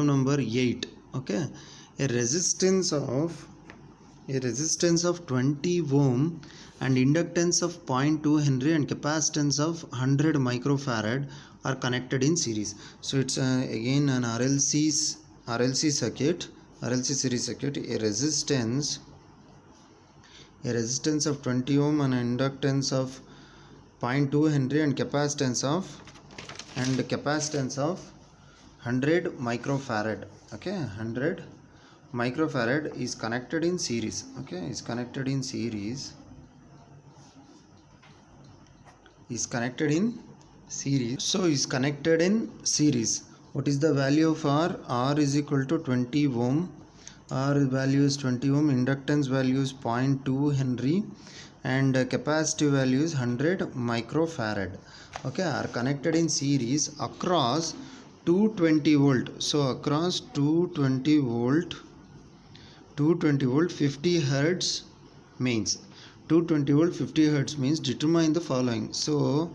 Number 8. Okay, a resistance of 20 ohm and inductance of 0.2 Henry and capacitance of 100 microfarad are connected in series. So it's again an RLC circuit, RLC series circuit. A resistance of 20 ohm and inductance of 0.2 Henry and capacitance of 100 microfarad. Okay, 100 microfarad is connected in series. Okay, is connected in series. So is connected in series. What is the value of R? R is equal to 20 ohm. R value is 20 ohm. Inductance value is 0.2 Henry and capacitive value is 100 microfarad. Okay, are connected in series across 220 volt. So across 220 volt 50 hertz means 220 volt 50 hertz means determine the following. So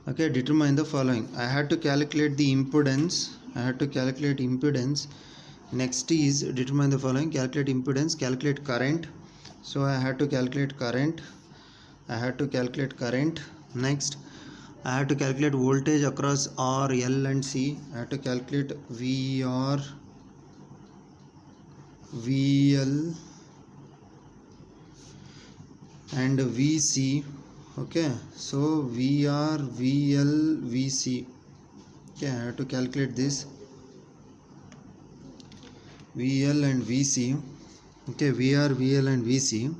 okay, determine the following. I had to calculate the impedance. Next is determine the following. Calculate impedance, calculate current. So I had to calculate current. Next I had to calculate voltage across R, L and C. I had to calculate VR, VL and VC. Okay, so VR, VL, VC. Okay, I have to calculate this VL and VC. Okay, VR, VL and VC.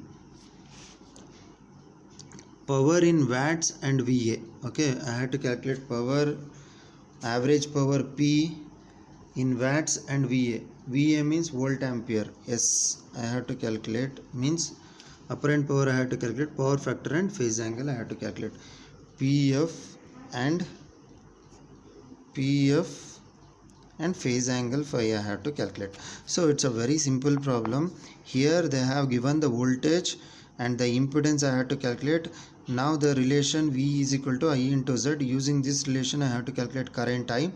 Power in watts and VA. Okay, I had to calculate power, average power P in watts and VA. VA means volt ampere. Yes, I have to calculate, means apparent power I have to calculate, power factor and phase angle I have to calculate. PF and phase angle phi I have to calculate. So it's a very simple problem. Here they have given the voltage and the impedance I have to calculate. Now the relation V is equal to I into Z. Using this relation I have to calculate current I.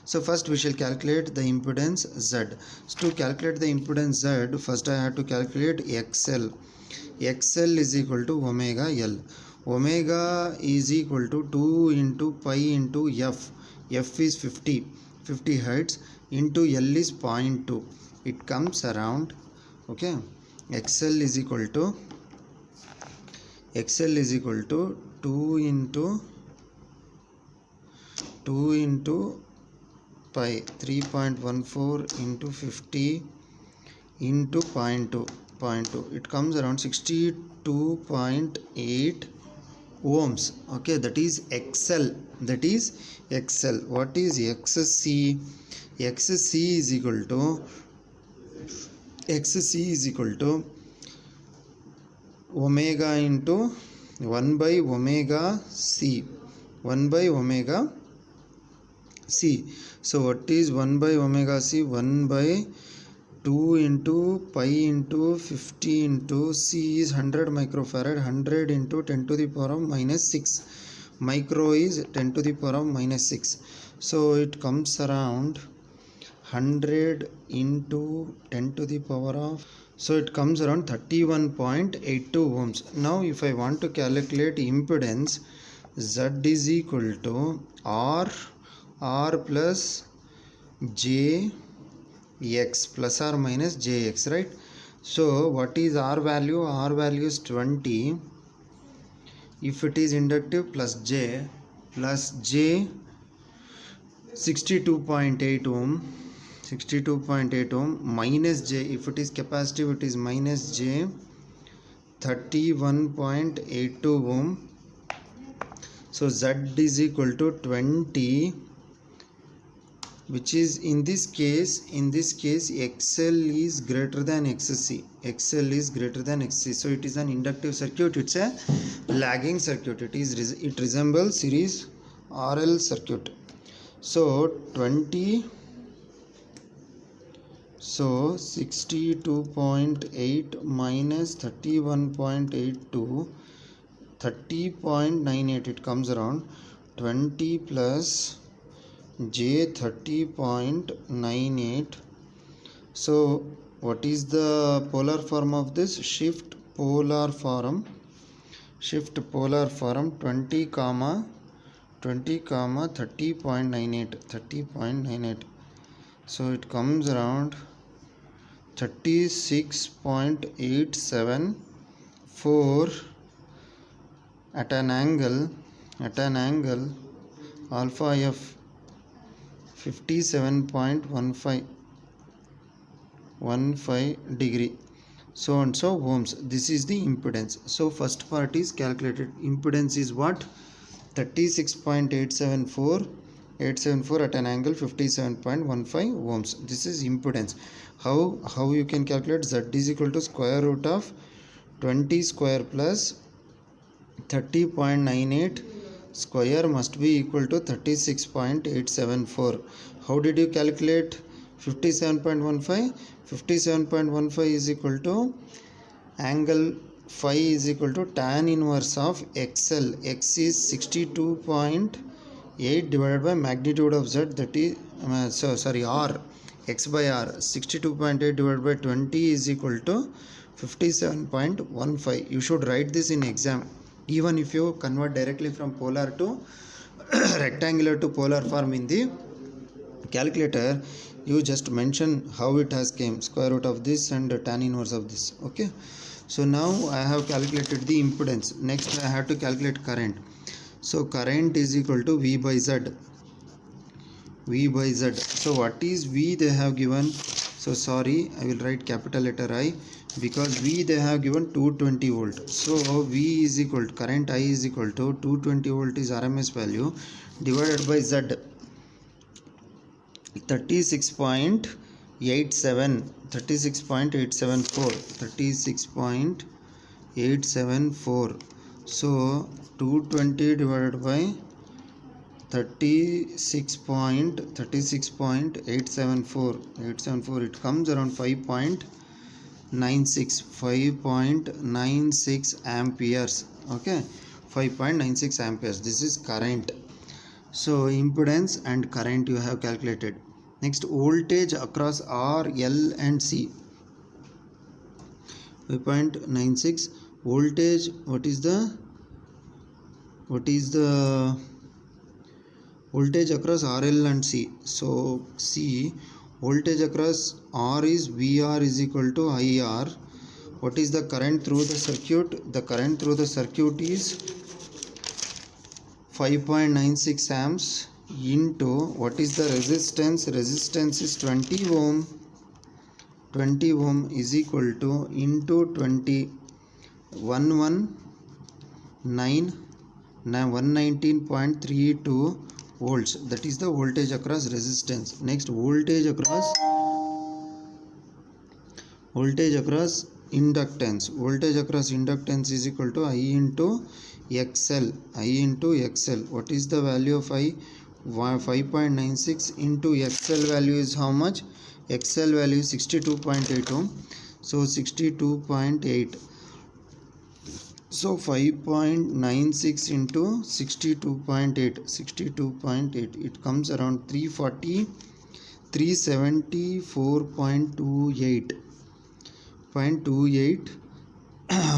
So first we shall calculate the impedance Z. So to calculate the impedance Z, first I have to calculate XL. XL is equal to omega L. Omega is equal to 2 into pi into F. F is 50 hertz into L is 0.2. It comes around, okay, XL is equal to 2 into pi, 3.14 into 50 into 0.2. It comes around 62.8 ohms. Okay, that is XL. What is XC? XC is equal to omega into 1 by omega C. So what is 1 by omega C? 1 by 2 into pi into 50 into C is 100 microfarad. 100 into 10 to the power of minus 6. Micro is 10 to the power of minus 6. So it comes around 100 into 10 to the power of, so it comes around 31.82 ohms. Now if I want to calculate impedance, Z is equal to R plus J X plus or minus Jx, right? So what is R value? R value is 20. If it is inductive, plus J 62.8 ohm minus J. If it is capacitive, it is minus J 31.82 ohm. So Z is equal to 20, which is in this case XL is greater than XC. So it is an inductive circuit. It's a lagging circuit. It resembles series RL circuit. So 62.8 minus 31.82, 30.98. It comes around 20 plus J 30.98. So what is the polar form of this? Shift polar form 20 comma 30.98. So it comes around 36.874 at an angle alpha f 57.15 degree, so and so ohms. This is the impedance. So first part is calculated. Impedance is what? 36.874 at an angle 57.15 ohms. This is impedance. How you can calculate? Z is equal to square root of 20 square plus 30.98 square must be equal to 36.874. How did you calculate 57.15? 57.15 is equal to angle phi is equal to tan inverse of XL. X is 62.8 divided by magnitude of Z, that is R, X by R. 62.8 divided by 20 is equal to 57.15. You should write this in exam. Even if you convert directly from polar to rectangular to polar form in the calculator, you just mention how it has came, square root of this and tan inverse of this. Okay, so now I have calculated the impedance. Next I have to calculate current. So current is equal to V by Z. So what is V they have given? So sorry, I will write capital letter I, because V they have given 220 volt. So V is equal to, current I is equal to 220 volt is RMS value divided by Z, 36.874. So 220 divided by 36.874, it comes around 5.96 amperes. Okay, 5.96 amperes. This is current. So impedance and current you have calculated. Next, voltage across R, L and C. 5.96 voltage. What is the voltage across RL and C? So C, voltage across R is VR is equal to IR. What is the current through the circuit? The current through the circuit is 5.96 amps into, what is the resistance? Resistance is 20 ohm. 20 ohm is equal to into 20, 119.32 volts. That is the voltage across resistance. Next, voltage across inductance. Voltage across inductance is equal to I into XL. What is the value of I? 5.96 into XL value is how much? XL value is 62.8 ohm. So 62.8. So 5.96 into 62.8. It comes around 374.28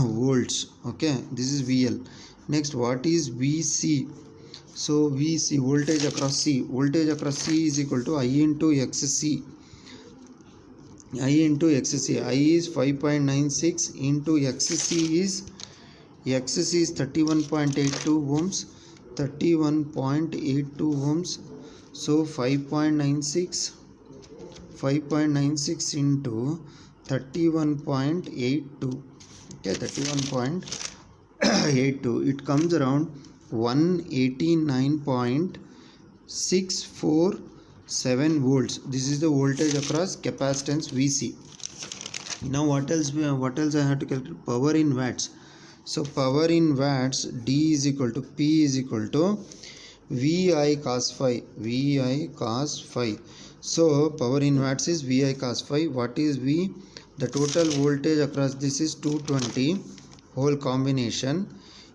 volts. Okay, this is VL. Next, what is VC? So VC, voltage across C. Voltage across C is equal to I into XC. I is 5.96 into XC is 31.82 ohms. So 5.96 into 31.82. Okay, 31.82. It comes around 189.647 volts. This is the voltage across capacitance VC. Now what else I have to calculate? Power in watts. So power in watts, P is equal to VI cos phi. So power in watts is VI cos phi. What is V? The total voltage across this is 220 whole combination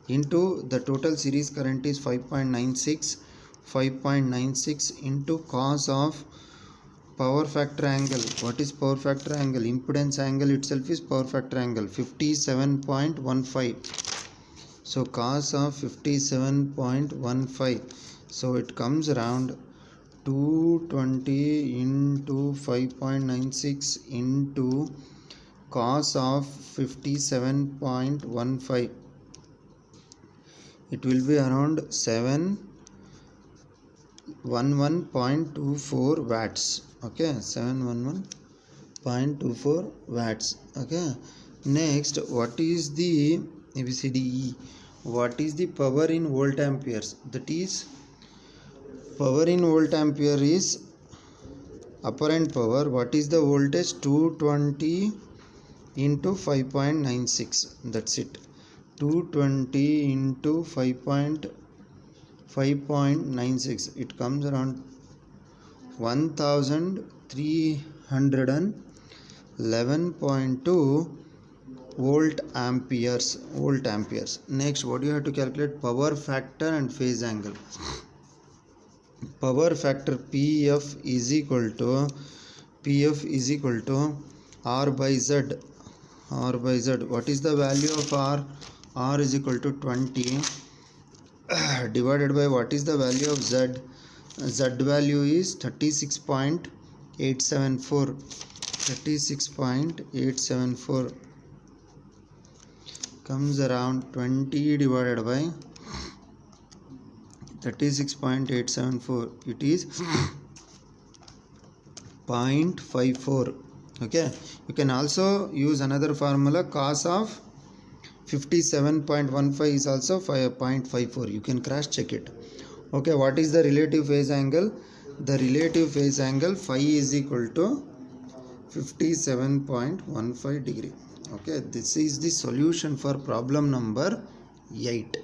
into the total series current is 5.96. 5.96 into cos of power factor angle. What is power factor angle? Impedance angle itself is power factor angle, 57.15. So cos of 57.15, so it comes around 220 into 5.96 into cos of 57.15. It will be around 711.24 watts. Okay, 711.24 watts. Okay, next, what is the ABCDE? What is the power in volt amperes? That is, power in volt ampere is apparent power. What is the voltage? 220 into 5.96. That's it. 220 into 5.96. It comes around 1311.2 volt amperes. Next, what do you have to calculate? Power factor and phase angle. Power factor PF is equal to R by Z. What is the value of R? R is equal to 20 divided by what is the value of Z? Z value is 36.874. Comes around 20 divided by 36.874. It is 0.54. Okay, you can also use another formula. Cos of 57.15 is also 0.54. You can cross check it. Okay, what is the relative phase angle? The relative phase angle phi is equal to 57.15 degree. Okay, this is the solution for problem number 8.